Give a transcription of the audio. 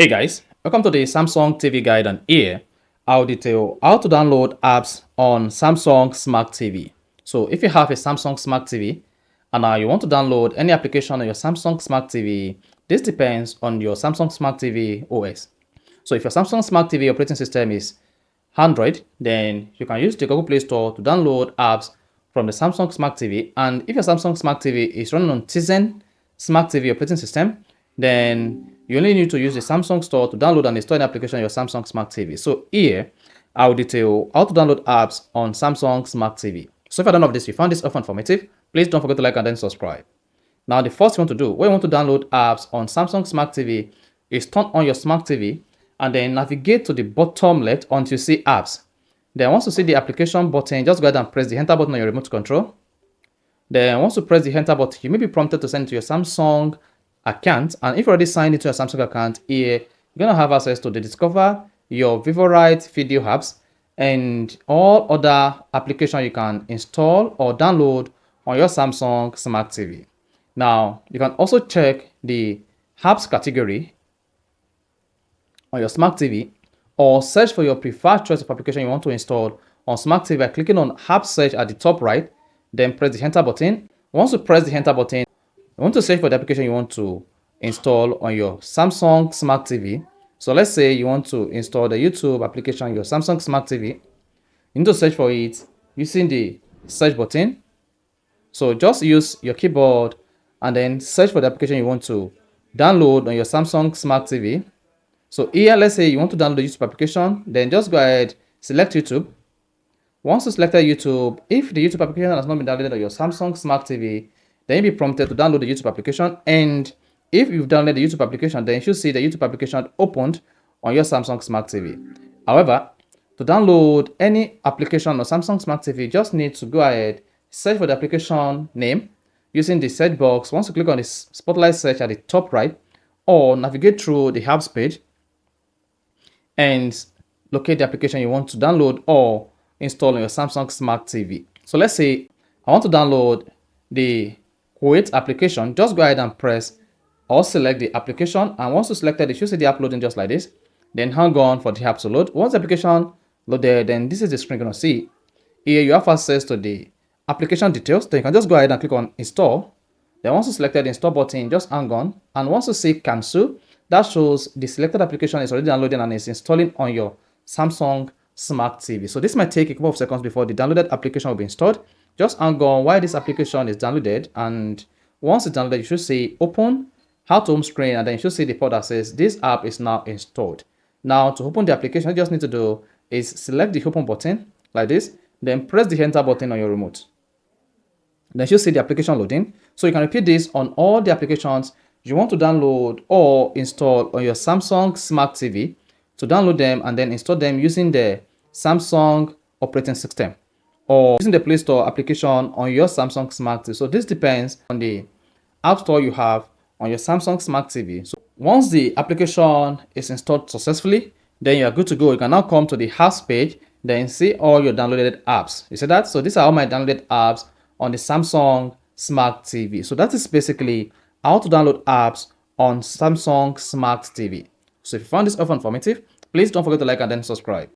Hey guys, welcome to the Samsung TV guide, and here I'll detail how to download apps on Samsung Smart TV. So if you have a Samsung Smart TV and you want to download any application on your Samsung Smart TV, this depends on your Samsung Smart TV OS. So if your Samsung Smart TV operating system is Android, then you can use the Google Play Store to download apps from the Samsung Smart TV. And if your Samsung Smart TV is running on Tizen Smart TV operating system, then you only need to use the Samsung Store to download and install an application on your Samsung Smart TV. So here, I'll detail how to download apps on Samsung Smart TV. So if I don't know this, you found this often informative, please don't forget to like and then subscribe. Now, the first thing you want to do when you want to download apps on Samsung Smart TV is turn on your Smart TV and then navigate to the bottom left until you see apps. Then once you see the application button, just go ahead and press the enter button on your remote control. Then once you press the enter button, you may be prompted to send it to your Samsung account, and if you already signed into your Samsung account, here you're gonna have access to the Discover, your Vivorite video apps, and all other applications you can install or download on your Samsung Smart TV. Now you can also check the apps category on your Smart TV or search for your preferred choice of application you want to install on Smart TV by clicking on App Search at the top right, then press the enter button. Once you press the enter button, you want to search for the application you want to install on your Samsung Smart TV. So let's say you want to install the YouTube application on your Samsung Smart TV. You need to search for it using the search button. So just use your keyboard and then search for the application you want to download on your Samsung Smart TV. So here, let's say you want to download the YouTube application, then just go ahead, select YouTube. Once you select YouTube, if the YouTube application has not been downloaded on your Samsung Smart TV, then you'll be prompted to download the YouTube application. And if you've downloaded the YouTube application, then you should see the YouTube application opened on your Samsung Smart TV. However, to download any application on Samsung Smart TV, you just need to go ahead, search for the application name using the search box. Once you click on the spotlight search at the top right, or navigate through the apps page and locate the application you want to download or install on your Samsung Smart TV. So let's say I want to download the Kuwait application. Just go ahead and press or select the application, and once you selected it, you should see the app loading just like this. Then hang on for the app to load. Once the application loaded, then this is the screen you're gonna see. Here you have access to the application details. Then you can just go ahead and click on install. Then once you selected the install button, just hang on, and once you see cancel, that shows the selected application is already downloading and is installing on your Samsung Smart TV. So this might take a couple of seconds before the downloaded application will be installed. Just hang on while this application is downloaded, and once it's downloaded, you should see open, how to home screen, and then you should see the port that says this app is now installed. Now to open the application, you just need to do is select the open button like this, then press the enter button on your remote. Then you should see the application loading. So you can repeat this on all the applications you want to download or install on your Samsung Smart TV, to download them and then install them using the Samsung operating system or using the Play Store application on your Samsung Smart TV. So this depends on the app store you have on your Samsung Smart TV. So once the application is installed successfully, then you are good to go. You can now come to the apps page, then see all your downloaded apps. You see that? So these are all my downloaded apps on the Samsung Smart TV. So that is basically how to download apps on Samsung Smart TV. So if you found this often informative, please don't forget to like and then subscribe.